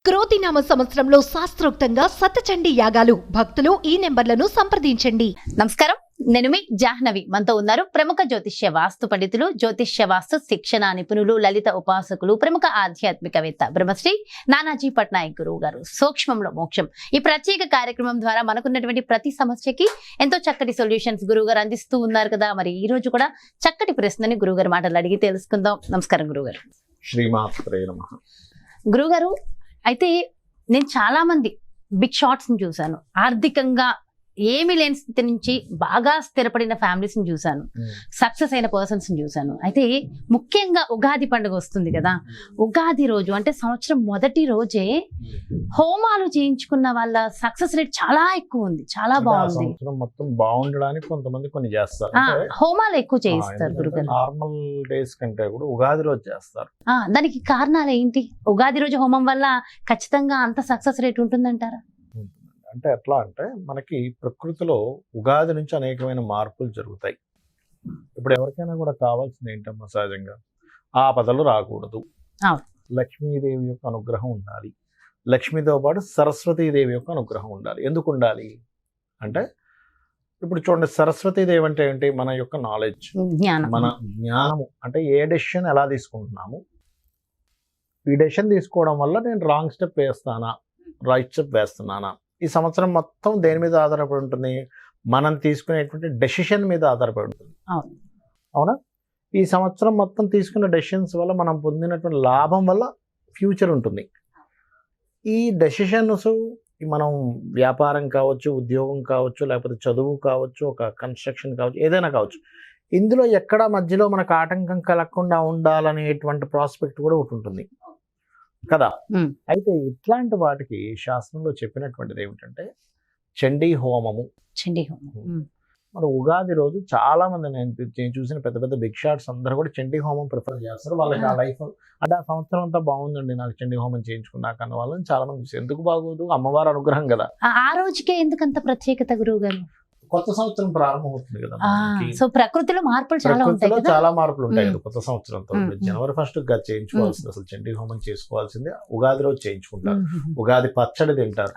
క్రోతినామ సంవత్సరంలో శాస్త్రోక్తంగా సతచండీ యాగాలు. భక్తులు ఈ నెంబర్లను సంప్రదించండి. నమస్కారం, నేను మీ జాహ్నవి. మనతో ఉన్నారు ప్రముఖ జ్యోతిష్య వాస్తు పండితులు, జ్యోతిష్య వాస్తు శిక్షణ నిపుణులు, లలిత ఉపాసకులు, ప్రముఖ ఆధ్యాత్మికవేత్త బ్రహ్మశ్రీ నానాజీ పట్నాయక్ గురువు గారు. సూక్ష్మంలో మోక్షం ఈ ప్రత్యేక కార్యక్రమం ద్వారా మనకున్నటువంటి ప్రతి సమస్యకి ఎంతో చక్కటి సొల్యూషన్స్ గురువు గారు అందిస్తూ ఉన్నారు కదా. మరి ఈ రోజు కూడా చక్కటి ప్రశ్నని గురువు గారు మాటలు అడిగి తెలుసుకుందాం. నమస్కారం గురుగారు. శ్రీమాత్రే నమః. గురుగారు, అయితే నేను చాలా మంది బిగ్ షాట్స్ ని చూశాను, ఆర్థికంగా ఏమీ లేని స్థితి నుంచి బాగా స్థిరపడిన ఫ్యామిలీస్ ని చూశాను, సక్సెస్ అయిన పర్సన్స్ ని చూశాను. అయితే ముఖ్యంగా ఉగాది పండుగ వస్తుంది కదా, ఉగాది రోజు అంటే సంవత్సరం మొదటి రోజే హోమాలు చేయించుకున్న వాళ్ళ సక్సెస్ రేట్ చాలా ఎక్కువ ఉంది, చాలా బాగుంది. సంవత్సరం మొత్తం బాగుండడానికి కొంతమంది కొన్ని చేస్తారు, హోమాలు ఎక్కువ చేయిస్తారు గురుగారు. నార్మల్ డేస్ కంటే కూడా ఉగాది రోజు చేస్తారు. దానికి కారణాలు ఏంటి? ఉగాది రోజు హోమం వల్ల ఖచ్చితంగా అంత సక్సెస్ రేట్ ఉంటుందంటారా? అంటే ఎట్లా అంటే మనకి ప్రకృతిలో ఉగాది నుంచి అనేకమైన మార్పులు జరుగుతాయి. ఇప్పుడు ఎవరికైనా కూడా కావాల్సింది ఏంటమ్మా, సహజంగా ఆపదలు రాకూడదు, లక్ష్మీదేవి యొక్క అనుగ్రహం ఉండాలి, లక్ష్మితో పాటు సరస్వతీదేవి యొక్క అనుగ్రహం ఉండాలి. ఎందుకు ఉండాలి అంటే ఇప్పుడు చూడండి, సరస్వతీదేవి అంటే ఏంటి? మన యొక్క నాలెడ్జ్, మన జ్ఞానము. అంటే ఏ డెసిషన్ ఎలా తీసుకుంటున్నాము, ఈ డెసిషన్ తీసుకోవడం వల్ల నేను రాంగ్ స్టెప్ వేస్తానా, రైట్ స్టెప్ వేస్తున్నానా, ఈ సంవత్సరం మొత్తం దేని మీద ఆధారపడి ఉంటుంది? మనం తీసుకునేటువంటి డెసిషన్ మీద ఆధారపడి ఉంటుంది. అవునా? ఈ సంవత్సరం మొత్తం తీసుకున్న డెసిషన్స్ వల్ల మనం పొందినటువంటి లాభం వల్ల ఫ్యూచర్ ఉంటుంది. ఈ డెసిషన్స్ మనం వ్యాపారం కావచ్చు, ఉద్యోగం కావచ్చు, లేకపోతే చదువు కావచ్చు, ఒక కన్స్ట్రక్షన్ కావచ్చు, ఏదైనా కావచ్చు, ఇందులో ఎక్కడ మధ్యలో మనకు ఆటంకం కలగకుండా ఉండాలనేటువంటి ప్రాస్పెక్ట్ కూడా ఒకటి ఉంటుంది కదా. అయితే ఇట్లాంటి వాటికి శాస్త్రంలో చెప్పినటువంటిది ఏమిటంటే చండీ హోమము. చండీ హోమం మన ఉగాది రోజు చాలా మంది నేను చూసిన పెద్ద పెద్ద బిగ్ షాట్స్ అందరూ కూడా చండీ హోమం ప్రిఫర్ చేస్తారు. వాళ్ళకి ఆ లైఫ్ అంటే ఆ సంవత్సరం అంతా బాగుందండి, నాకు చండీ హోమం చేయించుకున్నాక అన్న వాళ్ళని చాలా మంది చూసి, ఎందుకు బాగోదు? అమ్మవారి అనుగ్రహం కదా. ఆ రోజుకే ఎందుకంత ప్రత్యేకత గురువు గారు? కొత్త సంవత్సరం ప్రారంభం అవుతుంది కదా. సో ప్రకృతిలో మార్పులు చాలా ఉంటాయి కదా. చాలా మార్పులు ఉంటాయి కదా కొత్త సంవత్సరంతో. జనవరి 1 చేయించుకోవాల్సింది, అసలు చండీ హోమం చేసుకోవాల్సింది ఉగాది రోజు చేయించుకుంటారు. ఉగాది పచ్చడి తింటారు,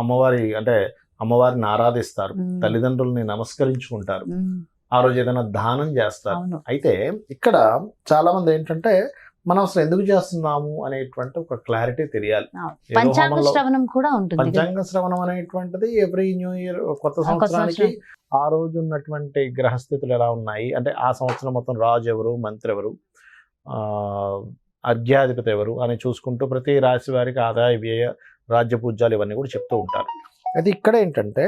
అమ్మవారి అంటే అమ్మవారిని ఆరాధిస్తారు, తల్లిదండ్రుల్ని నమస్కరించుకుంటారు, ఆ రోజు ఏదైనా దానం చేస్తారు. అయితే ఇక్కడ చాలా మంది ఏంటంటే మనం అసలు ఎందుకు చేస్తున్నాము అనేటువంటి ఒక క్లారిటీ తెలియాలి. పంచాంగ శ్రవణం కూడా ఉంటుంది. పంచాంగ శ్రవణం అనేటువంటిది ఎవ్రీ న్యూ ఇయర్, కొత్త సంవత్సరానికి ఆ రోజు ఉన్నటువంటి గ్రహస్థితులు ఎలా ఉన్నాయి, అంటే ఆ సంవత్సరం మొత్తం రాజు ఎవరు, మంత్రి ఎవరు, అర్ఘ్యాధిపతి ఎవరు అని చూసుకుంటూ ప్రతి రాశి వారికి ఆదాయ వ్యయ రాజ్య పూజ్యాలు ఇవన్నీ కూడా చెప్తూ ఉంటారు. అయితే ఇక్కడ ఏంటంటే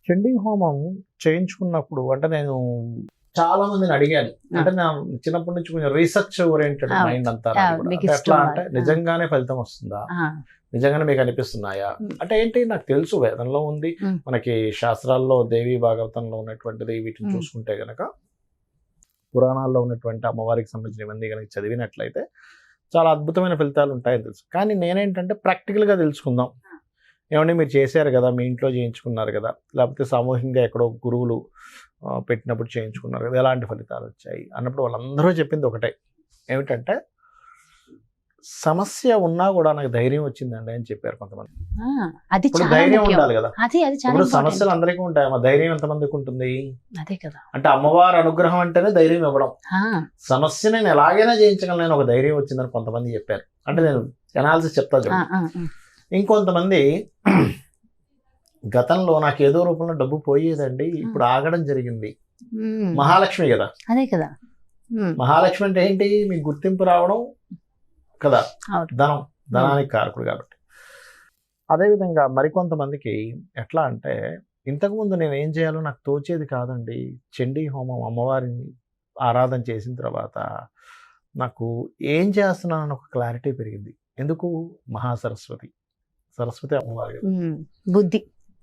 చండీ హోమం చేయించుకున్నప్పుడు అంటే నేను చాలా మందిని అడిగాను, అంటే నా చిన్నప్పటి నుంచి కొంచెం రీసెర్చ్ ఓరియంటెడ్ మైండ్ అంతా. ఎట్లా అంటే నిజంగానే ఫలితం వస్తుందా, నిజంగానే మీకు అనిపిస్తున్నాయా అంటే ఏంటి? నాకు తెలుసు వేదంలో ఉంది, మనకి శాస్త్రాల్లో దేవి భాగవతంలో ఉన్నటువంటిది, వీటిని చూసుకుంటే గనక పురాణాల్లో ఉన్నటువంటి అమ్మవారికి సంబంధించిన ఇవన్నీ కనుక చదివినట్లయితే చాలా అద్భుతమైన ఫలితాలు ఉంటాయని తెలుసు. కానీ నేనేంటంటే ప్రాక్టికల్గా తెలుసుకుందాం. ఏమంటే మీరు చేశారు కదా, మీ ఇంట్లో చేయించుకున్నారు కదా, లేకపోతే సామూహికంగా ఎక్కడో గురువులు పెట్టినప్పుడు చేయించుకున్నారు కదా, ఎలాంటి ఫలితాలు వచ్చాయి అన్నప్పుడు వాళ్ళందరూ చెప్పింది ఒకటే, ఏమిటంటే సమస్య ఉన్నా కూడా నాకు ధైర్యం వచ్చిందండి అని చెప్పారు కొంతమంది. ఇప్పుడు ధైర్యం ఉండాలి కదా. ఇప్పుడు సమస్యలు అందరికీ ఉంటాయి, మా ధైర్యం ఎంతమందికి ఉంటుంది? అంటే అమ్మవారి అనుగ్రహం అంటేనే ధైర్యం ఇవ్వడం. సమస్య నేను ఎలాగైనా జయించగలను, ఒక ధైర్యం వచ్చిందని కొంతమంది చెప్పారు. అంటే నేను ఎనాలిసిస్ చెప్తా. ఇంకొంతమంది గతంలో నాకు ఏదో రూపంలో డబ్బు పోయేదండి, ఇప్పుడు ఆగడం జరిగింది. మహాలక్ష్మి కదా. అదే కదా, మహాలక్ష్మి అంటే ఏంటి? మీకు గుర్తింపు రావడం కదా, ధనానికి కారకుడు కాబట్టి. అదేవిధంగా మరికొంతమందికి ఎట్లా అంటే ఇంతకుముందు నేను ఏం చేయాలో నాకు తోచేది కాదండి, చండీ హోమం అమ్మవారిని ఆరాధన చేసిన తర్వాత నాకు ఏం చేస్తున్నానని ఒక క్లారిటీ పెరిగింది. ఎందుకు? మహాసరస్వతి, సరస్వతి అమ్మవారి బుద్ధి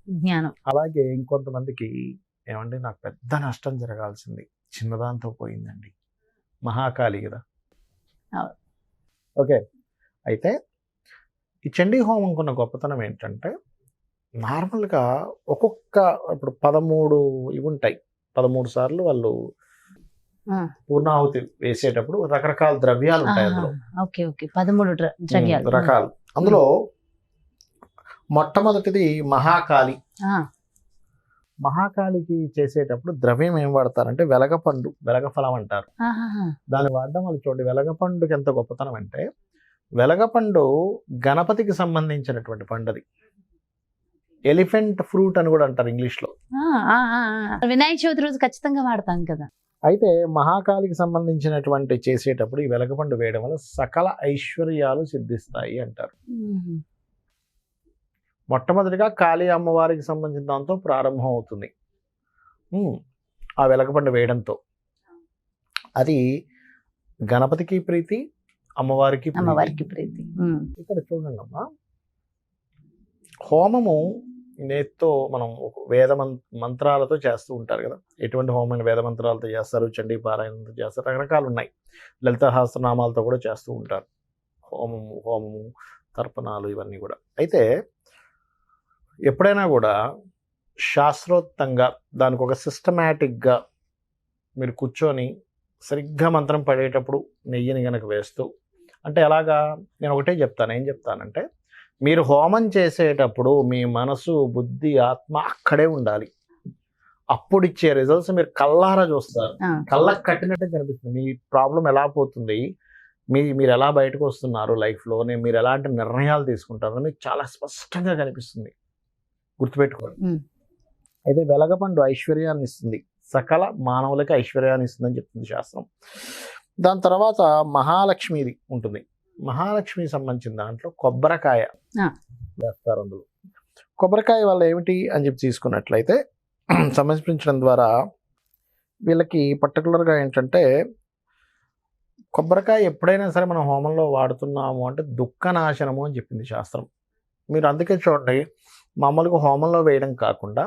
జ్ఞానం. అలాగే ఇంకొంతమందికి ఏమంటే నాకు పెద్ద నష్టం జరగాల్సింది, చిన్నదాంతో పోయిందండి, మహాకాళి కదా. ఓకే, అయితే ఈ చండీ హోమం కొన్న గొప్పతనం ఏంటంటే నార్మల్గా ఒక్కొక్క ఇప్పుడు 13 ఇవి ఉంటాయి, 13 సార్లు వాళ్ళు పూర్ణాహుతి వేసేటప్పుడు రకరకాల ద్రవ్యాలు ఉంటాయి అందులో. ఓకే ఓకే 13 ద్రవ్యాలు రకాలు. అందులో మొట్టమొదటిది మహాకాళి. మహాకాళికి చేసేటప్పుడు ద్రవ్యం ఏం వాడతారంటే వెలగపండు, వెలగఫలం అంటారు. దాన్ని వాడడం వల్ల చూడండి, వెలగపండుకి ఎంత గొప్పతనం అంటే వెలగపండు గణపతికి సంబంధించినటువంటి పండుది. ఎలిఫెంట్ ఫ్రూట్ అని కూడా అంటారు ఇంగ్లీష్ లో. వినాయక చవితి రోజు ఖచ్చితంగా వాడతాం కదా. అయితే మహాకాళికి సంబంధించినటువంటి చేసేటప్పుడు ఈ వెలగపండు వేయడం వల్ల సకల ఐశ్వర్యాలు సిద్ధిస్తాయి అంటారు. మొట్టమొదటిగా కాళీ అమ్మవారికి సంబంధించిన దాంతో ప్రారంభం అవుతుంది ఆ వెలగపండు వేయడంతో. అది గణపతికి ప్రీతి, అమ్మవారికి ప్రీతి. ఇక్కడ చూడండి అమ్మా, హోమము నేత్తో మనం వేద మంత్రాలతో చేస్తూ ఉంటారు కదా. ఎటువంటి హోమం వేద మంత్రాలతో చేస్తారు, చండీ పారాయణంతో చేస్తారు, రకరకాలు ఉన్నాయి. లలిత సహస్రనామాలతో కూడా చేస్తూ ఉంటారు హోమము తర్పణాలు ఇవన్నీ కూడా. అయితే ఎప్పుడైనా కూడా శాస్త్రోక్తంగా దానికి ఒక సిస్టమేటిక్గా మీరు కూర్చొని సరిగ్గా మంత్రం పడేటప్పుడు నెయ్యిని కనుక వేస్తూ, అంటే ఎలాగా, నేను ఒకటే చెప్తాను. ఏం చెప్తానంటే, మీరు హోమం చేసేటప్పుడు మీ మనసు, బుద్ధి, ఆత్మ అక్కడే ఉండాలి. అప్పుడు ఇచ్చే రిజల్ట్స్ మీరు కళ్ళారా చూస్తారు. కళ్ళకు కట్టినట్టే కనిపిస్తుంది. మీ ప్రాబ్లం ఎలా పోతుంది, మీరు ఎలా బయటకు వస్తున్నారు లైఫ్లోనే, మీరు ఎలాంటి నిర్ణయాలు తీసుకుంటారో మీకు చాలా స్పష్టంగా కనిపిస్తుంది. గుర్తుపెట్టుకోండి. అయితే వెలగపండు ఐశ్వర్యాన్ని ఇస్తుంది, సకల మానవులకి ఐశ్వర్యాన్ని ఇస్తుందని చెప్తుంది శాస్త్రం. దాని తర్వాత మహాలక్ష్మిది ఉంటుంది. మహాలక్ష్మికి సంబంధించిన దాంట్లో కొబ్బరికాయ వేస్తారు. అందులో కొబ్బరికాయ వల్ల ఏమిటి అని చెప్పి తీసుకున్నట్లయితే సమర్పించడం ద్వారా వీళ్ళకి పర్టికులర్గా ఏంటంటే, కొబ్బరికాయ ఎప్పుడైనా సరే మనం హోమంలో వాడుతున్నాము అంటే దుఃఖనాశనము అని చెప్పింది శాస్త్రం. మీరు అందుకే చూడండి, మామూలుగా హోమంలో వేయడం కాకుండా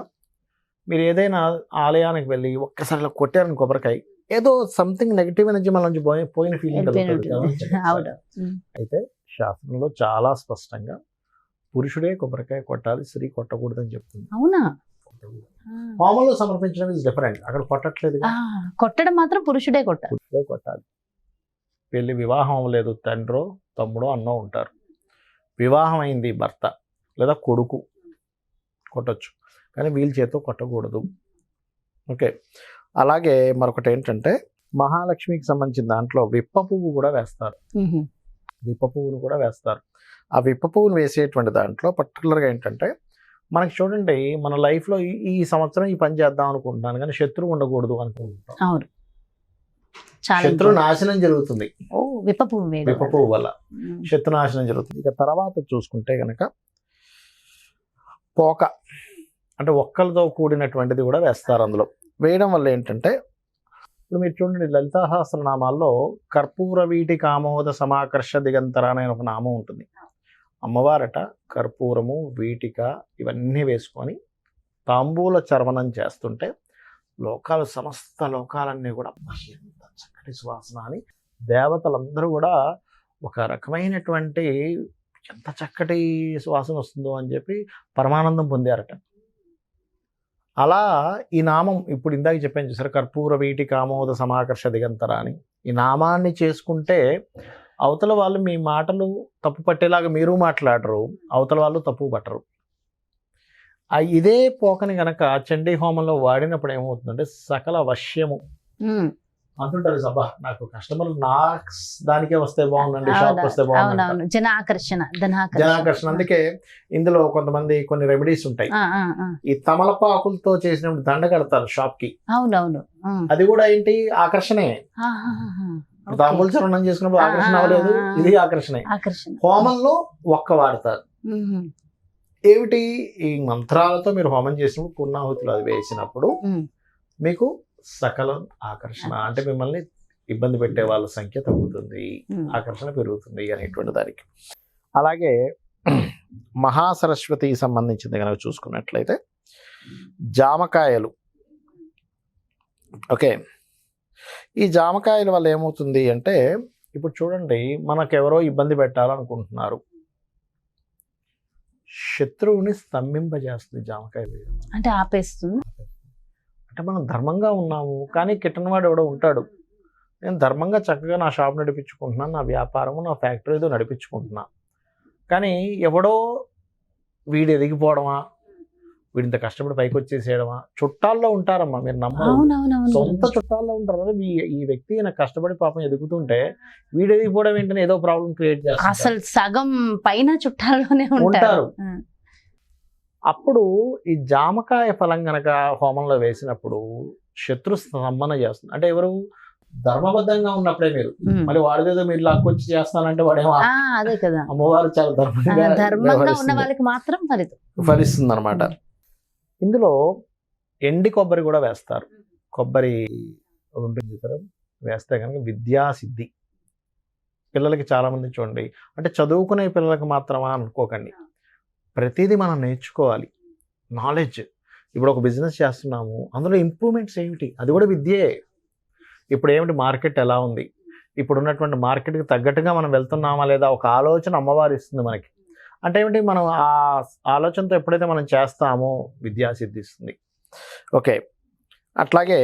మీరు ఏదైనా ఆలయానికి వెళ్ళి ఒక్కసారి కొట్టారని కొబ్బరికాయ, ఏదో సంథింగ్ నెగిటివ్ ఎనర్జీ మన నుంచి పోయిన ఫీలింగ్ కలుగుతుంది. అయితే శాస్త్రంలో చాలా స్పష్టంగా పురుషుడే కొబ్బరికాయ కొట్టాలి, స్త్రీ కొట్టకూడదని చెప్తుంది. అవునా? హోమంలో సమర్పించడం ఇస్ డిఫరెంట్. అక్కడ కొట్టట్లేదు, కొట్టడం మాత్రం పురుషుడే కొట్టాలి. పెళ్లి వివాహం అవ్వలేదు, తండ్రో తమ్ముడో అన్నో ఉంటారు. వివాహం అయింది భర్త లేదా కొడుకు కొట్టచ్చు, కానీ వీళ్ళ చేతితో కొట్టకూడదు. ఓకే. అలాగే మరొకటి ఏంటంటే, మహాలక్ష్మికి సంబంధించిన దాంట్లో విప్ప పువ్వు కూడా వేస్తారు. విప్ప పువ్వును కూడా వేస్తారు. ఆ విప్ప పువ్వును వేసేటువంటి దాంట్లో పర్టికులర్గా ఏంటంటే, మనకి చూడండి, మన లైఫ్లో ఈ సంవత్సరం ఈ పని చేద్దాం అనుకుంటున్నాను కానీ శత్రువు ఉండకూడదు అనుకుంటున్నాం. అవును, శత్రు నాశనం జరుగుతుంది విప్ప పువ్వు వల్ల. శత్రు నాశనం జరుగుతుంది. ఇక తర్వాత చూసుకుంటే కనుక పోక అంటే ఒక్కలతో కూడినటువంటిది కూడా వేస్తారు. అందులో వేయడం వల్ల ఏంటంటే, ఇప్పుడు మీరు చూడండి, లలితా సహస్రనామాల్లో కర్పూర వీటి కామోద సమాకర్ష దిగంతర అనే ఒక నామం ఉంటుంది. అమ్మవారట కర్పూరము, వీటిక ఇవన్నీ వేసుకొని తాంబూల చర్వణం చేస్తుంటే సమస్త లోకాలన్నీ కూడా ఎంత చక్కటి సువాసన అని దేవతలందరూ కూడా ఒక రకమైనటువంటి ఎంత చక్కటి సువాసన వస్తుందో అని చెప్పి పరమానందం పొందారట. అలా ఈ నామం ఇప్పుడు ఇందాక చెప్పాను చూసారు, కర్పూర వీటి కామోద సమాకర్ష దిగంతర అని. ఈ నామాన్ని చేసుకుంటే అవతల వాళ్ళు మీ మాటలు తప్పు పట్టేలాగా మీరు మాట్లాడరు, అవతల వాళ్ళు తప్పు పట్టరు. ఇదే పోకని గనక చండీ హోమంలో వాడినప్పుడు ఏమవుతుందంటే సకల వశ్యము అంటుంటారు. సభ నాకు కస్టమర్లు నా దానికే వస్తే బాగుందండి, షాప్ వస్తే బాగుంది, జనాకర్షణ. అందుకే ఇందులో కొన్ని రెమెడీస్ ఉంటాయి. ఈ తమలపాకులతో చేసినప్పుడు దండ కడతారు షాప్ కి. అవునవును, అది కూడా ఏంటి, ఆకర్షణే. తాంబూల చర్వణం చేసుకున్నప్పుడు ఆకర్షణ అవ్వలేదు, ఇది ఆకర్షణే. హోమంలో వాడతారు. ఏమిటి, ఈ మంత్రాలతో మీరు హోమం చేసినప్పుడు పూర్ణాహుతిలో అది వేసినప్పుడు మీకు సకల ఆకర్షణ, అంటే మిమ్మల్ని ఇబ్బంది పెట్టే వాళ్ళ సంఖ్య తగ్గుతుంది, ఆకర్షణ పెరుగుతుంది అనేటువంటి దానికి. అలాగే మహాసరస్వతికి సంబంధించింది కనుక చూసుకున్నట్లయితే జామకాయలు. ఓకే, ఈ జామకాయల వల్ల ఏమవుతుంది అంటే, ఇప్పుడు చూడండి, మనకెవరో ఇబ్బంది పెట్టాలనుకుంటున్నారు, శత్రువుని స్తంభింపజేస్తుంది జామకాయ వేయడం. అంటే ఆపేస్తుంది. అంటే మనం ధర్మంగా ఉన్నాము కానీ కిట్టనవాడు ఎవడో ఉంటాడు, నేను ధర్మంగా చక్కగా నా షాప్ నడిపించుకుంటున్నాను, నా వ్యాపారము నా ఫ్యాక్టరీ ఏదో నడిపించుకుంటున్నా. కానీ ఎవడో వీడు ఎదిగిపోవడమా, వీడింత కష్టపడి పైకి వచ్చేసేయడమా, చుట్టాల్లో ఉంటారమ్మా, మీరు నమ్మరు, అవునవునవును సొంత చుట్టాల్లో ఉంటారు కదా. ఈ వ్యక్తి నాకు కష్టపడి పాపం ఎదుగుతుంటే వీడు ఎదిగిపోవడం ఏంటనే ఏదో ప్రాబ్లం క్రియేట్ చేస్తారు. అసలు సగం పైన చుట్టాల్లోనే ఉంటారు. అప్పుడు ఈ జామకాయ ఫలం గనక హోమంలో వేసినప్పుడు శత్రు స్తంభన చేస్తుంది. అంటే ఎవరు ధర్మబద్ధంగా ఉన్నప్పుడే మీరు మళ్ళీ వాడిదేదో మీరు లాక్కొచ్చి చేస్తానంటే వాడేమో అదే కదా, అమ్మవారు చాలా ధర్మంగా ఉన్న వాళ్ళకి మాత్రం ఫలిస్తుంది అనమాట. ఇందులో ఎండి కొబ్బరి కూడా వేస్తారు. కొబ్బరి ఉంటుంది కదా, వేస్తే కనుక విద్యాసిద్ధి. పిల్లలకి చాలా మంది చూడండి, అంటే చదువుకునే పిల్లలకి మాత్రమా అనుకోకండి, ప్రతిదీ మనం నేర్చుకోవాలి. నాలెడ్జ్, ఇప్పుడు ఒక బిజినెస్ చేస్తున్నాము, అందులో ఇంప్రూవ్మెంట్స్ ఏమిటి, అది కూడా విద్యే. ఇప్పుడు ఏమిటి మార్కెట్ ఎలా ఉంది, ఇప్పుడు ఉన్నటువంటి మార్కెట్కి తగ్గట్టుగా మనం వెళ్తున్నామా లేదా, ఒక ఆలోచన అమ్మవారు ఇస్తుంది మనకి. అంటే ఏమిటి, మనం ఆ ఆలోచనతో ఎప్పుడైతే మనం చేస్తామో విద్యా సిద్ధిస్తుంది. ఓకే, అట్లాగే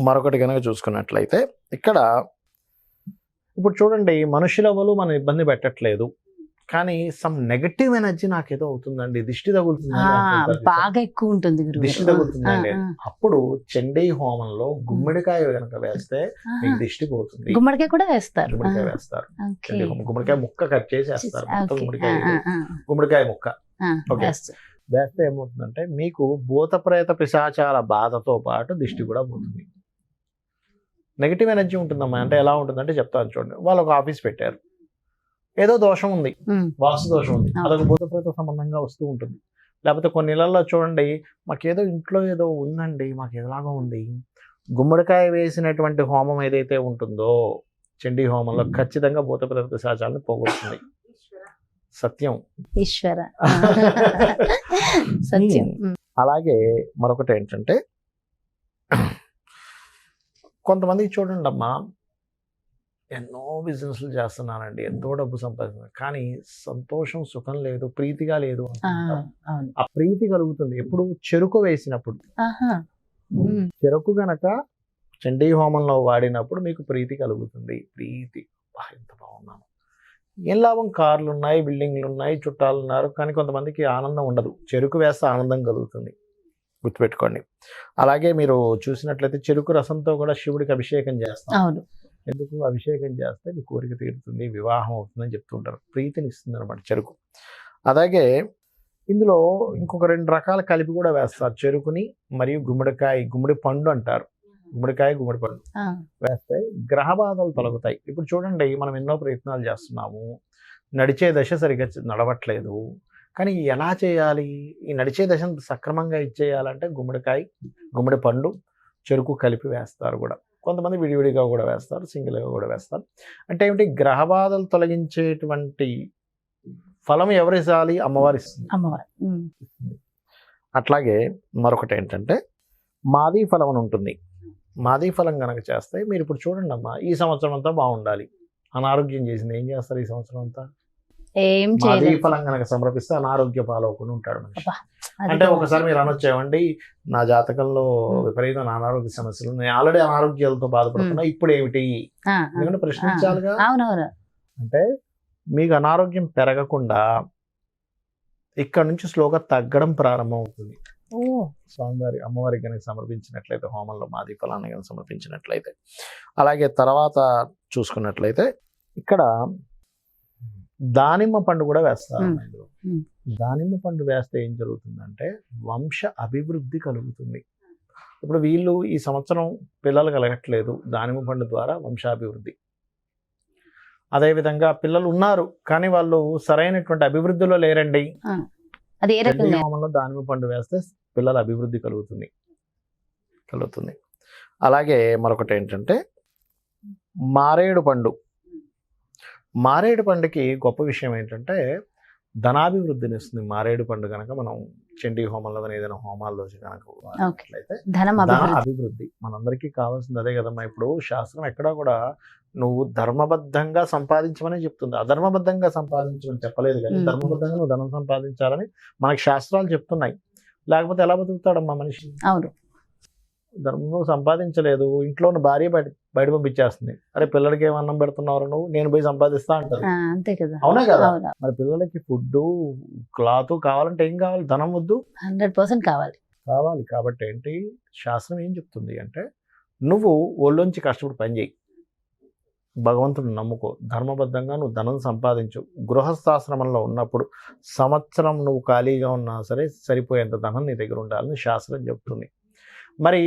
మరొకటి కనుక చూసుకున్నట్లయితే ఇక్కడ ఇప్పుడు చూడండి, మనుషులెవరు మనం ఇబ్బంది పెట్టట్లేదు, కానీ సమ్ నెగటివ్ ఎనర్జీ నాకేదో అవుతుందండి, దిష్టి తగులుతుందండి, బాగా ఎక్కువ ఉంటుంది, దిష్టి తగులుతుందండి. అప్పుడు చండీ హోమంలో గుమ్మడికాయ కనుక వేస్తే మీకు దిష్టి పోతుంది. గుమ్మడికాయ కూడా వేస్తారు, గుమ్మడికాయ వేస్తారు, గుమ్మడికాయ ముక్క కట్ చేసి వేస్తారు, గుమ్మడికాయ ముక్క. ఓకే, వేస్తే ఏమవుతుందంటే మీకు భూత ప్రేత పిశాచాల బాధతో పాటు దిష్టి కూడా పోతుంది. నెగిటివ్ ఎనర్జీ ఉంటుందమ్మా. అంటే ఎలా ఉంటుందంటే చెప్తాను చూడండి, వాళ్ళు ఒక ఆఫీస్ పెట్టారు, ఏదో దోషం ఉంది, వాస్తు దోషం ఉంది, అదొక భూతప్రేత సంబంధంగా వస్తూ ఉంటుంది. లేకపోతే కొన్ని ఇళ్లలో చూడండి, మాకేదో ఇంట్లో ఏదో ఉందండి, మాకు ఎలాగో ఉంది. గుమ్మడికాయ వేసినటువంటి హోమం ఏదైతే ఉంటుందో చండీ హోమంలో ఖచ్చితంగా భూతప్రేత పిశాచాలను పోగొడుతుంది. సత్యం, ఈశ్వర సత్యం. అలాగే మరొకటి ఏంటంటే, కొంతమందికి చూడండి అమ్మా, ఎన్నో బిజినెస్లు చేస్తున్నానండి, ఎంతో డబ్బు సంపాదిస్తున్నారు, కానీ సంతోషం సుఖం లేదు, ప్రీతిగా లేదు. ఆ ప్రీతి కలుగుతుంది ఎప్పుడు చెరుకు వేసినప్పుడు. చెరుకు గనక చండీ హోమంలో వాడినప్పుడు మీకు ప్రీతి కలుగుతుంది. ప్రీతి, ఎంత బాగున్నాను, ఏం లాభం, కార్లు ఉన్నాయి, బిల్డింగ్లు ఉన్నాయి, చుట్టాలు ఉన్నారు, కానీ కొంతమందికి ఆనందం ఉండదు. చెరుకు వేస్తే ఆనందం కలుగుతుంది, గుర్తుపెట్టుకోండి. అలాగే మీరు చూసినట్లయితే చెరుకు రసంతో కూడా శివుడికి అభిషేకం చేస్తాం. ఎందుకు, అభిషేకం చేస్తే మీ కోరిక తీరుతుంది, వివాహం అవుతుందని చెప్తుంటారు, ప్రీతిని ఇస్తుంది అనమాట చెరుకు. అలాగే ఇందులో ఇంకొక 2 రకాల కలిపి కూడా వేస్తారు, చెరుకుని మరియు గుమ్మడి పండు అంటారు. గుమ్మడికాయ, గుమ్మడి పండు వేస్తే గ్రహ బాధలు తొలగుతాయి. ఇప్పుడు చూడండి, మనం ఎన్నో ప్రయత్నాలు చేస్తున్నాము, నడిచే దశ సరిగ్గా నడవట్లేదు, కానీ ఎలా చేయాలి, ఈ నడిచే దశను సక్రమంగా ఇచ్చేయాలంటే గుమ్మడి పండు, చెరుకు కలిపి వేస్తారు కూడా. కొంతమంది విడివిడిగా కూడా వేస్తారు, సింగిల్గా కూడా వేస్తారు. అంటే ఏమిటి, గ్రహ బాధలు తొలగించేటువంటి ఫలం ఎవరు ఇవ్వాలి, అమ్మవారు ఇస్తుంది. అట్లాగే మరొకటి ఏంటంటే మాదీ ఫలం అని ఉంటుంది. మాదీ ఫలం కనుక చేస్తే మీరు ఇప్పుడు చూడండి అమ్మా, ఈ సంవత్సరం అంతా బాగుండాలి, అనారోగ్యం చేసింది, ఏం చేస్తారు ఈ సంవత్సరం అంతా? మాదీ ఫలం కనుక సమర్పిస్తే అనారోగ్య పాలవకుండా ఉంటాడు మనిషి. అంటే ఒకసారి మీరు అనొచ్చేవండి, నా జాతకంలో విపరీతమైన అనారోగ్య సమస్యలు, నేను ఆల్రెడీ అనారోగ్యాలతో బాధపడుతున్నా, ఇప్పుడు ఏమిటి, ఎందుకంటే ప్రశ్నించాలిగా. అంటే మీకు అనారోగ్యం పెరగకుండా ఇక్కడ నుంచి స్లోగా తగ్గడం ప్రారంభం అవుతుంది. స్వామివారి అమ్మవారికి కనుక సమర్పించినట్లయితే, హోమంలో మాదీ ఫలాన్ని కనుక సమర్పించినట్లయితే. అలాగే తర్వాత చూసుకున్నట్లయితే ఇక్కడ దానిమ్మ పండు కూడా వేస్తారు. దానిమ్మ పండు వేస్తే ఏం జరుగుతుందంటే వంశ అభివృద్ధి కలుగుతుంది. ఇప్పుడు వీళ్ళు ఈ సంవత్సరం పిల్లలు కలగట్లేదు, దానిమ్మ పండు ద్వారా వంశాభివృద్ధి. అదేవిధంగా పిల్లలు ఉన్నారు, కానీ వాళ్ళు సరైనటువంటి అభివృద్ధిలో లేరండి, హోమంలో దానిమ్మ పండు వేస్తే పిల్లల అభివృద్ధి కలుగుతుంది. అలాగే మరొకటి ఏంటంటే మారేడు పండుకి గొప్ప విషయం ఏంటంటే ధనాభివృద్ధిని ఇస్తుంది. మారేడు పండు కనుక మనం చండీ హోమంలో కానీ ఏదైనా హోమాల్లో కనుక ధన అభివృద్ధి మనందరికీ కావాల్సింది అదే కదమ్మా. ఇప్పుడు శాస్త్రం ఎక్కడా కూడా నువ్వు ధర్మబద్ధంగా సంపాదించమని చెప్తుంది, అధర్మబద్ధంగా సంపాదించమని చెప్పలేదు. కానీ ధర్మబద్ధంగా నువ్వు ధనం సంపాదించాలని మనకి శాస్త్రాలు చెప్తున్నాయి. లేకపోతే ఎలా బతుకుతాడమ్మా మనిషి? అవును. ధర్మం నువ్వు సంపాదించలేదు, ఇంట్లో ఉన్న భార్య బయట పంపించేస్తుంది. అరే పిల్లలకి ఏం అన్నం పెడుతున్నారు నువ్వు, నేను పోయి సంపాదిస్తా అంటారు. అంతే కదా. అవునా కదా? అవును, మరి పిల్లలకి ఫుడ్ క్లాత్ కావాలంటే ఏం కావాలి? ధనం వద్దు? 100% కావాలి. కాబట్టి ఏంటి శాస్త్రం ఏం చెప్తుంది అంటే, నువ్వు ఒళ్ళొంచి కష్టపడి పని చేయి, భగవంతుని నమ్ముకో, ధర్మబద్ధంగా నువ్వు ధనం సంపాదించు. గృహస్థాశ్రమంలో ఉన్నప్పుడు సంవత్సరం నువ్వు ఖాళీగా ఉన్నా సరే సరిపోయేంత ధనం నీ దగ్గర ఉండాలని శాస్త్రం చెప్తుంది. మరి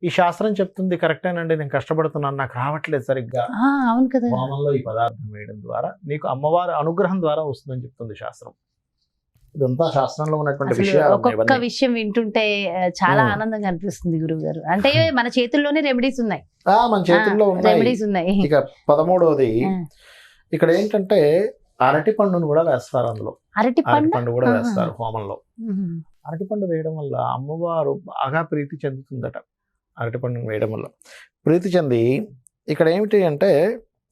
ఈ శాస్త్రం చెప్తుంది కరెక్టేనండి, నేను కష్టపడుతున్నాను, నాకు రావట్లేదు సరిగ్గా. అవును కదా. హోమంలో ఈ పదార్థం వేయడం ద్వారా నీకు అమ్మవారి అనుగ్రహం ద్వారా వస్తుందని చెప్తుంది శాస్త్రం. ఇదంతా శాస్త్రంలో ఉన్నటువంటి అసలు విషయాలు ఒక్కొక్క విషయం వింటుంటే చాలా ఆనందంగా అనిపిస్తుంది గురువు గారు. అంటే మన చేతుల్లోనే రెమెడీస్ ఉన్నాయి, మన చేతుల్లో రెమెడీస్ ఉన్నాయి. ఇక 13వది ఇక్కడ ఏంటంటే అరటి పండును కూడా వేస్తారు. అందులో అరటి పండు కూడా వేస్తారు హోమంలో. అరటిపండు వేయడం వల్ల అమ్మవారు బాగా ప్రీతి చెందుతుందట. అరటిపండును వేయడం వల్ల ప్రీతి చెంది, ఇక్కడ ఏమిటి అంటే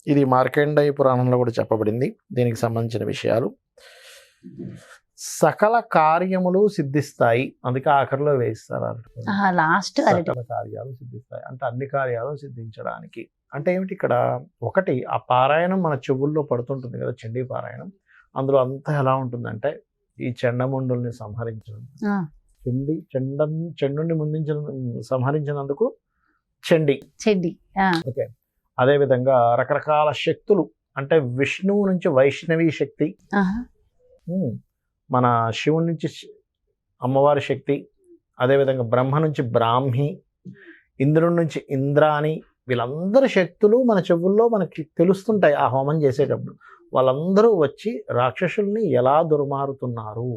ఇది మార్కండేయ పురాణంలో కూడా చెప్పబడింది దీనికి సంబంధించిన విషయాలు. సకల కార్యములు సిద్ధిస్తాయి, అందుకే ఆఖరిలో వేయిస్తారు. లాస్ట్ సకల కార్యాలు సిద్ధిస్తాయి అంటే అన్ని కార్యాలు సిద్ధించడానికి. అంటే ఏమిటి ఇక్కడ ఒకటి, ఆ పారాయణం మన చెవుల్లో పడుతుంటుంది కదా, చండీ పారాయణం. అందులో అంతా ఎలా ఉంటుందంటే ఈ చెండముండుల్ని సంహరించడం, చెండుని సంహరించినందుకు చండి. ఓకే. అదేవిధంగా రకరకాల శక్తులు, అంటే విష్ణువు నుంచి వైష్ణవి శక్తి, మన శివుడి నుంచి అమ్మవారి శక్తి, అదేవిధంగా బ్రహ్మ నుంచి బ్రాహ్మి, ఇంద్రుడి నుంచి ఇంద్రాని, వీళ్ళందరి శక్తులు మన చెవుల్లో మనకి తెలుస్తుంటాయి. ఆ హోమం చేసేటప్పుడు వాళ్ళందరూ వచ్చి రాక్షసుల్ని ఎలా దుర్మారుతున్నారు,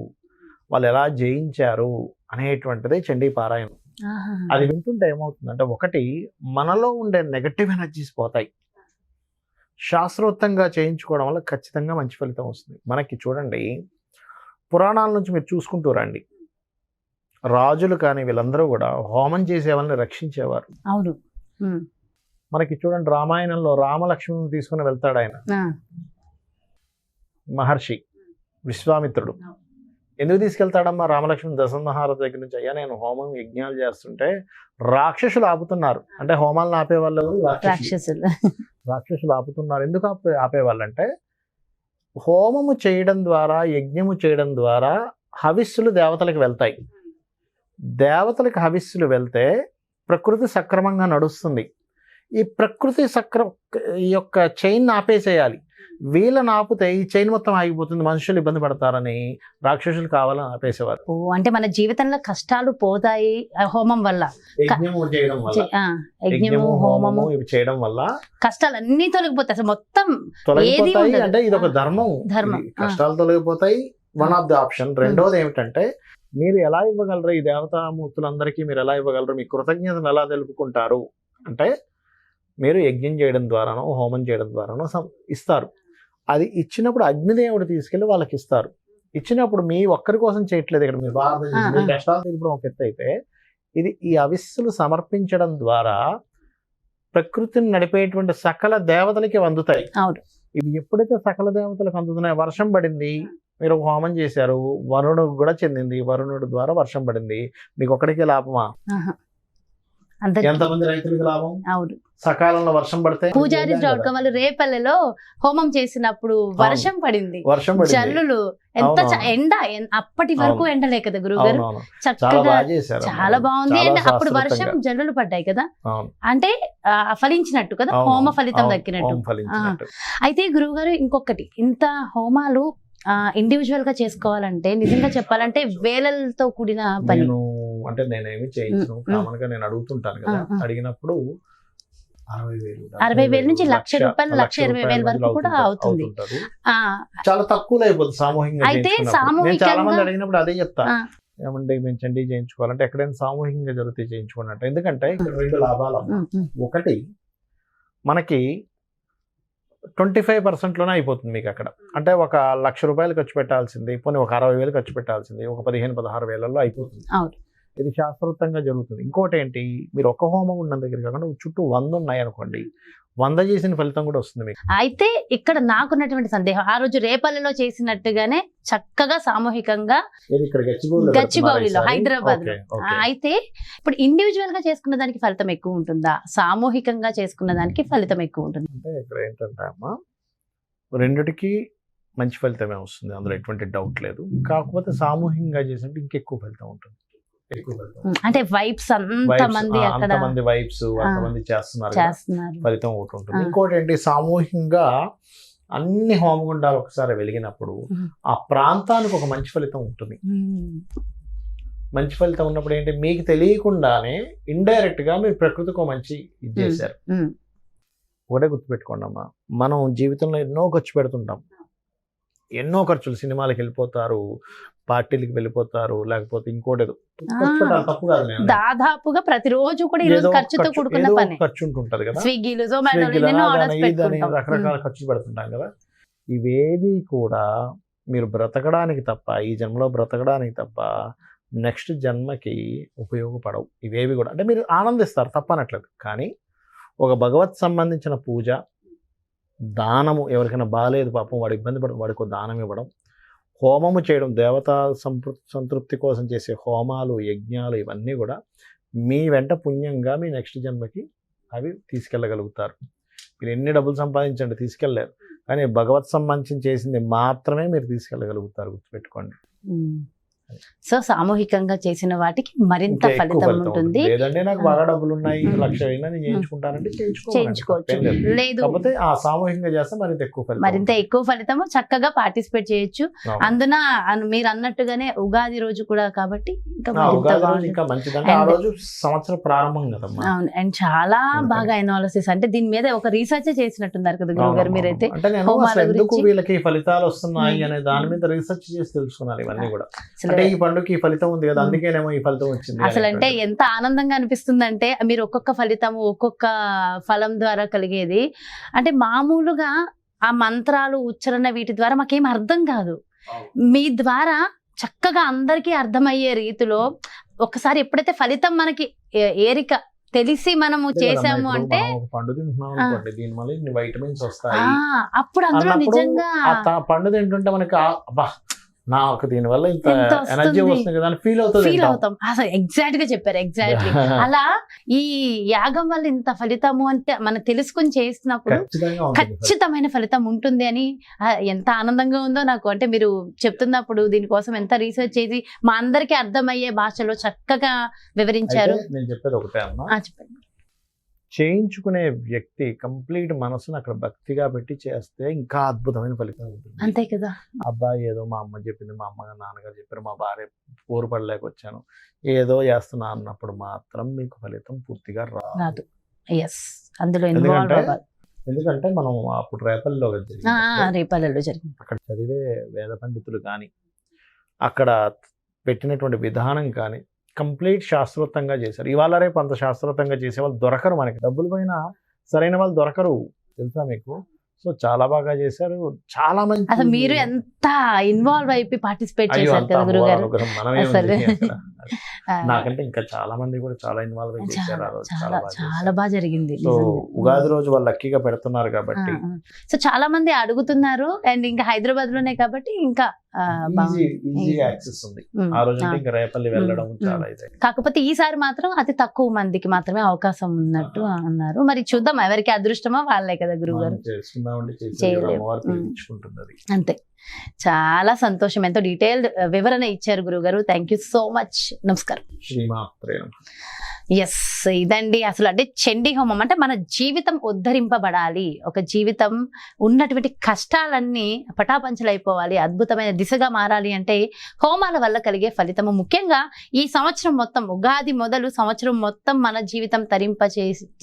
వాళ్ళు ఎలా జయించారు అనేటువంటిదే చండీ పారాయణం. అది వింటుంటే ఏమవుతుందంటే, ఒకటి మనలో ఉండే నెగటివ్ ఎనర్జీస్ పోతాయి. శాస్త్రోక్తంగా చేయించుకోవడం వల్ల ఖచ్చితంగా మంచి ఫలితం వస్తుంది. మనకి చూడండి, పురాణాల నుంచి మీరు చూసుకుంటూ రండి, రాజులు కానీ వీళ్ళందరూ కూడా హోమం చేసే వాళ్ళని రక్షించేవారు. అవును. మనకి చూడండి రామాయణంలో రామలక్ష్మణుని తీసుకుని వెళ్తాడు ఆయన, మహర్షి విశ్వామిత్రుడు. ఎందుకు తీసుకెళ్తాడమ్మా రామలక్ష్మణ్ దశమహారథి దగ్గర నుంచి? అయ్యా నేను హోమం యజ్ఞాలు చేస్తుంటే రాక్షసులు ఆపుతున్నారు. అంటే హోమాలను ఆపేవాళ్ళు రాక్షసులు ఆపుతున్నారు. ఎందుకు ఆపేవాళ్ళు అంటే, హోమము చేయడం ద్వారా, యజ్ఞము చేయడం ద్వారా హవిస్సులు దేవతలకు వెళ్తాయి. దేవతలకు హవిస్సులు వెళ్తే ప్రకృతి సక్రమంగా నడుస్తుంది. ఈ ప్రకృతి ఈ యొక్క చైన్ ఆపేసేయాలి. వీళ్ళని ఆపితే ఈ చైన్ మొత్తం ఆగిపోతుంది, మనుషులు ఇబ్బంది పడతారని రాక్షసులు కావాలని ఆపేసేవారు. అంటే మన జీవితంలో కష్టాలు పోతాయి హోమం వల్ల, యజ్ఞము చేయడం వల్ల, యజ్ఞము హోమము ఇవి చేయడం వల్ల కష్టాలు అన్ని తొలగిపోతాయి. అసలు మొత్తం తొలగిపోతాయి. అంటే ఇది ఒక ధర్మం. కష్టాలు తొలగిపోతాయి, వన్ ఆఫ్ ది ఆప్షన్. రెండోది ఏమిటంటే, మీరు ఎలా ఇవ్వగలరు ఈ దేవతామూర్తులందరికీ, మీరు ఎలా ఇవ్వగలరు, మీ కృతజ్ఞతను ఎలా తెలుపుకుంటారు అంటే, మీరు యజ్ఞం చేయడం ద్వారానో హోమం చేయడం ద్వారానో ఇస్తారు. అది ఇచ్చినప్పుడు అగ్నిదేవుడు తీసుకెళ్ళి వాళ్ళకి ఇస్తారు. ఇచ్చినప్పుడు మీ ఒక్కరి కోసం చేయట్లేదు, ఇక్కడ మీరు బాధ కష్టాలు తీర్పడం ఒక ఎత్తు అయితే, ఇది ఈ అవిస్సులు సమర్పించడం ద్వారా ప్రకృతిని నడిపేటువంటి సకల దేవతలకి అందుతాయి. ఇవి ఎప్పుడైతే సకల దేవతలకు అందుతున్నాయి, వర్షం పడింది, మీరు హోమం చేశారు, వరుణుడు కూడా చెందింది, వరుణుడు ద్వారా వర్షం పడింది, మీకు ఒక్కడికే లాభమా? ఎంతమంది రైతులకు లాభం? అవును. సకాలంలో వర్షం పడితే, పూజారి వాళ్ళు రేపల్లెలో హోమం చేసినప్పుడు వర్షం పడింది, జల్లులు, ఎంత ఎండ, అప్పటి వరకు ఎండలే కదా గురువు గారు, చక్కగా చాలా బాగుంది. అండ్ అప్పుడు వర్షం జల్లులు పడ్డాయి కదా, అంటే ఫలించినట్టు కదా, హోమ ఫలితం దక్కినట్టు. అయితే గురువు గారు ఇంకొకటి, ఇంత హోమాలు ఇండివిజువల్ గా చేసుకోవాలంటే, నిజంగా చెప్పాలంటే వేలలతో కూడిన పని. అంటే నేనేమి చేయించను, కామన్ గా నేను అడుగుతుంటాను కదా, అడిగినప్పుడు 60,000 నుంచి ₹1,00,000, ₹1,20,000 వరకు కూడా అవుతుంది. చాలా తక్కువలో అయిపోతుంది సామూహికంగా. అయితే చాలా మంది అడిగినప్పుడు అదే చెప్తా, ఏమంటే మేము చండీ చేయించుకోవాలంటే ఎక్కడైనా సామూహికంగా జరిగితే చేయించుకోండి అంటే. ఎందుకంటే ఇక్కడ 2 లాభాలు. ఒకటి, మనకి 25%లోనే అయిపోతుంది మీకు అక్కడ. అంటే ఒక ₹1,00,000 ఖర్చు పెట్టాల్సింది, పోనీ ఒక 60,000 ఖర్చు పెట్టాల్సింది ఒక 15-16 వేలలో అయిపోతుంది. ఇది శాస్త్రోక్తంగా జరుగుతుంది. ఇంకోటి ఏంటి, మీరు ఒక హోమం ఉన్న దగ్గర కాకుండా చుట్టూ 100 ఉన్నాయి అనుకోండి, 100 చేసిన ఫలితం కూడా వస్తుంది మీకు. అయితే ఇక్కడ నాకున్నటువంటి సందేహం, ఆ రోజు రేపల్లిలో చేసినట్టుగానే చక్కగా సామూహికంగా ఇది ఇక్కడ గచ్చిబౌలిలో హైదరాబాద్ లో, అయితే ఇప్పుడు ఇండివిజువల్ గా చేసుకున్న దానికి ఫలితం ఎక్కువ ఉంటుందా, సామూహికంగా చేసుకున్న దానికి ఫలితం ఎక్కువ ఉంటుంది? అంటే ఇక్కడ ఏంటంటే అమ్మా, రెండిటికి మంచి ఫలితమే వస్తుంది, అందులో ఎటువంటి డౌట్ లేదు. కాకపోతే సామూహికంగా చేసినట్టు ఇంకెక్కువ ఫలితం ఉంటుంది. అంటే వైబ్స్ అంతమంది అక్కడ అంతమంది వైబ్స్ అంతమంది చేస్తున్నారు, ఫలితం ఒకటి ఉంటుంది. ఇంకోటి ఏంటి, సామూహికంగా అన్ని హోమగుండాలు ఒకసారి వెలిగినప్పుడు ఆ ప్రాంతానికి ఒక మంచి ఫలితం ఉంటుంది. మంచి ఫలితం ఉన్నప్పుడు ఏంటి, మీకు తెలియకుండానే ఇండైరెక్ట్ గా మీరు ప్రకృతికి ఒక మంచి ఇది చేశారు. ఒకటే గుర్తుపెట్టుకోండి అమ్మా, మనం జీవితంలో ఎన్నో ఖర్చు పెడుతుంటాం, ఎన్నో ఖర్చులు, సినిమాలకు వెళ్ళిపోతారు, పార్టీలకు వెళ్ళిపోతారు, లేకపోతే ఇంకోటి తప్పు కాదు, దాదాపుగా ప్రతిరోజు కూడా ఈరోజు ఖర్చుతో కూడుకున్న పని, ఖర్చు ఉంటుంటది కదా, స్విగ్గీలు రకరకాల ఖర్చులు పెడుతుంటాం కదా. ఇవేవి కూడా మీరు బ్రతకడానికి తప్ప, ఈ జన్మలో బ్రతకడానికి తప్ప నెక్స్ట్ జన్మకి ఉపయోగపడవు ఇవేవి కూడా. అంటే మీరు ఆనందిస్తారు తప్పనట్లేదు, కానీ ఒక భగవత్ సంబంధించిన పూజ, దానము, ఎవరికైనా బాగాలేదు పాపం వాడు ఇబ్బంది పడడం, వాడికి దానం ఇవ్వడం, హోమము చేయడం, దేవతా సంతృప్తి కోసం చేసే హోమాలు, యజ్ఞాలు, ఇవన్నీ కూడా మీ వెంట పుణ్యంగా మీ నెక్స్ట్ జన్మకి అవి తీసుకెళ్ళగలుగుతారు. మీరు ఎన్ని డబ్బులు సంపాదించండి తీసుకెళ్ళలేరు, కానీ భగవత్ సంబంధించి చేసింది మాత్రమే మీరు తీసుకెళ్ళగలుగుతారు, గుర్తుపెట్టుకోండి. సో సామూహికంగా చేసిన వాటికి మరింత ఫలితం ఉంటుంది. లేదంటే నాకు బాగా డబ్బులు ఉన్నాయి, 1,00,000 అయినా నేను చేయించుకుంటానంటే చేయించుకోవచ్చు, లేదు ఆ సామూహికంగా చేస్తే మరింత ఎక్కువ ఫలితము, చక్కగా పార్టిసిపేట్ చేయొచ్చు. అందున మీరు అన్నట్టుగానే ఉగాది రోజు కూడా కాబట్టి ఇంకా మంచిదంటే ఆ రోజు సంవత్సరం ప్రారంభం కదమ్మా. అవును, అండ్ చాలా బాగా ఎనాలిసిస్, అంటే దీని మీద ఒక రీసెర్చ్ చేసినట్టున్నారు కదా గురువు గారు మీరైతే. అంటే నేను ఎందుకు వీళ్ళకి ఫలితాలు వస్తున్నాయి అనే దాని మీద రీసెర్చ్ చేసి తెలుసుకున్నాను ఇవన్నీ కూడా. ఈ పండుగకి ఫలితం ఉంది కదా, అందుకేనేమో ఈ ఫలితం వచ్చింది. అసలు అంటే ఎంత ఆనందంగా అనిపిస్తుంది అంటే, మీరు ఒక్కొక్క ఫలితము ఒక్కొక్క ఫలం ద్వారా కలిగేది, అంటే మామూలుగా ఆ మంత్రాలు, ఉచ్చారణ వీటి ద్వారా మాకేం అర్థం కాదు, మీ ద్వారా చక్కగా అందరికీ అర్థమయ్యే రీతిలో ఒకసారి ఎప్పుడైతే ఫలితం మనకి ఏరిక తెలిసి మనము చేసాము అంటే, పండు తింటున్నాం అనుకోండి, దీని వల్ల వైటమిన్స్ వస్తాయి, అప్పుడు అందులో నిజంగా పండు తింటుంటే మనకి నాకు దీనివల్ల ఇంత ఎనర్జీ వస్తుంది కదా అని ఫీల్ అవుతాం. అసలు ఎగ్జాక్ట్ గా చెప్పారు, ఎగ్జాక్ట్లీ. అలా ఈ యాగం వల్ల ఇంత ఫలితము అంటే మనం తెలుసుకుని చేసినప్పుడు ఖచ్చితమైన ఫలితం ఉంటుంది అని ఎంత ఆనందంగా ఉందో నాకు. అంటే మీరు చెప్తున్నప్పుడు దీనికోసం ఎంత రీసెర్చ్ చేసి మా అందరికీ అర్థమయ్యే భాషలో చక్కగా వివరించారు. నేను చెప్పేది ఒకటే అమ్మా, చెప్పండి. చేయించుకునే వ్యక్తి కంప్లీట్ మనసును అక్కడ భక్తిగా పెట్టి చేస్తే ఇంకా అద్భుతమైన ఫలితం ఉంటుంది. అంతే కదా. అబ్బాయి ఏదో మా అమ్మ చెప్పింది, మా అమ్మగారు నాన్నగారు చెప్పారు, మా భార్య పోరు పడలేక వచ్చాను, ఏదో చేస్తున్నా అన్నప్పుడు మాత్రం మీకు ఫలితం పూర్తిగా రాదు. అందులో ఎందుకంటే మనం అప్పుడు రేపల్లిలో జరిగింది, అక్కడ చదివే వేద పండితులు కానీ, అక్కడ పెట్టినటువంటి విధానం కానీ కంప్లీట్ శాస్త్రోక్తంగా చేశారు. ఇవాళ రేపు అంత శాస్త్రోక్తంగా చేసే వాళ్ళు దొరకరు, మనకి డబ్బులు పైన సరైన వాళ్ళు దొరకరు, తెలుసా మీకు. సో చాలా బాగా చేశారు, చాలా మంది. అసలు మీరు ఎంత ఇన్వాల్వ్ అయిపోయి పార్టిసిపేట్ చేశారు కదా గురువు గారు. నాకంటే ఇంకా చాలా మంది కూడా చాలా ఇన్వాల్వ్ అయి చేశారు. చాలా బాగా జరిగింది. సో ఉగాది రోజు వాళ్ళు లక్కీగా పెడుతున్నారు కాబట్టి. సో చాలా మంది అడుగుతున్నారు, అండ్ ఇంకా హైదరాబాద్ లోనే కాబట్టి ఇంకా ఈజీ యాక్సెస్ ఉంది. ఆ రోజు ఇంకా రేపల్లి వెళ్ళడం చాలా ఇదే. కాకపోతే ఈసారి మాత్రం అతి తక్కువ మందికి మాత్రమే అవకాశం ఉన్నట్టు అన్నారు. మరి చూద్దాం, ఎవరికి అదృష్టమో వాళ్ళే కదా గురువు గారు. అంతే. చాలా సంతోషం, ఎంతో డీటెయిల్డ్ వివరణ ఇచ్చారు గురుగారు. Thank you so much. నమస్కారం. ఎస్, ఇదండి అసలు. అంటే చండీ హోమం అంటే మన జీవితం ఉద్ధరింపబడాలి, ఒక జీవితం ఉన్నటువంటి కష్టాలన్నీ పటాపంచలైపోవాలి, అద్భుతమైన దిశగా మారాలి అంటే హోమాల వల్ల కలిగే ఫలితము. ముఖ్యంగా ఈ సంవత్సరం మొత్తం, ఉగాది మొదలు సంవత్సరం మొత్తం మన జీవితం తరింప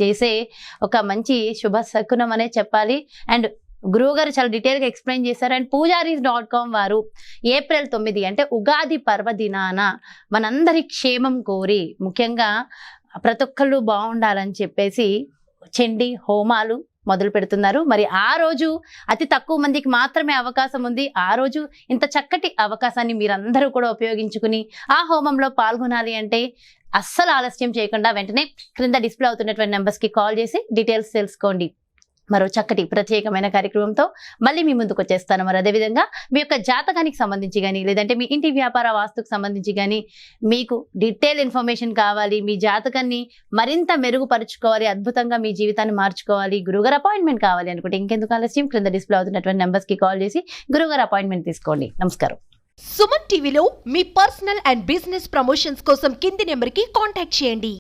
చేసే ఒక మంచి శుభ శకునం అనే చెప్పాలి. అండ్ గురువు గారు చాలా డీటెయిల్ గా ఎక్స్ప్లెయిన్ చేశారు. అండ్ పూజారీస్.com వారు ఏప్రిల్ 9 అంటే ఉగాది పర్వదినాన మనందరి క్షేమం కోరి, ముఖ్యంగా ప్రతి ఒక్కళ్ళు బాగుండాలని చెప్పేసి చండీ హోమాలు మొదలు పెడుతున్నారు. మరి ఆ రోజు అతి తక్కువ మందికి మాత్రమే అవకాశం ఉంది. ఆ రోజు ఇంత చక్కటి అవకాశాన్ని మీరందరూ కూడా ఉపయోగించుకుని ఆ హోమంలో పాల్గొనాలి అంటే అస్సలు ఆలస్యం చేయకుండా వెంటనే క్రింద డిస్ప్లే అవుతున్నటువంటి నెంబర్స్కి కాల్ చేసి డీటెయిల్స్ తెలుసుకోండి. మరో చక్కటి ప్రత్యేకమైన కార్యక్రమంతో మళ్ళీ మీ ముందుకు వచ్చేస్తాను. మరి అదేవిధంగా మీ యొక్క జాతకానికి సంబంధించి కానీ, లేదంటే మీ ఇంటి వ్యాపార వాస్తుకు సంబంధించి కానీ మీకు డీటెయిల్ ఇన్ఫర్మేషన్ కావాలి, మీ జాతకాన్ని మరింత మెరుగుపరుచుకోవాలి, అద్భుతంగా మీ జీవితాన్ని మార్చుకోవాలి, గురుగారు అపాయింట్మెంట్ కావాలి అనుకుంటే ఇంకెందుకు ఆలస్యం, క్రింద డిస్ప్లే అవుతున్నటువంటి నెంబర్స్కి కాల్ చేసి గురుగారు అపాయింట్మెంట్ తీసుకోండి. నమస్కారం. సుమన్ టీవీలో మీ పర్సనల్ అండ్ బిజినెస్ ప్రమోషన్స్ కోసం కింది నెంబర్కి కాంటాక్ట్ చేయండి.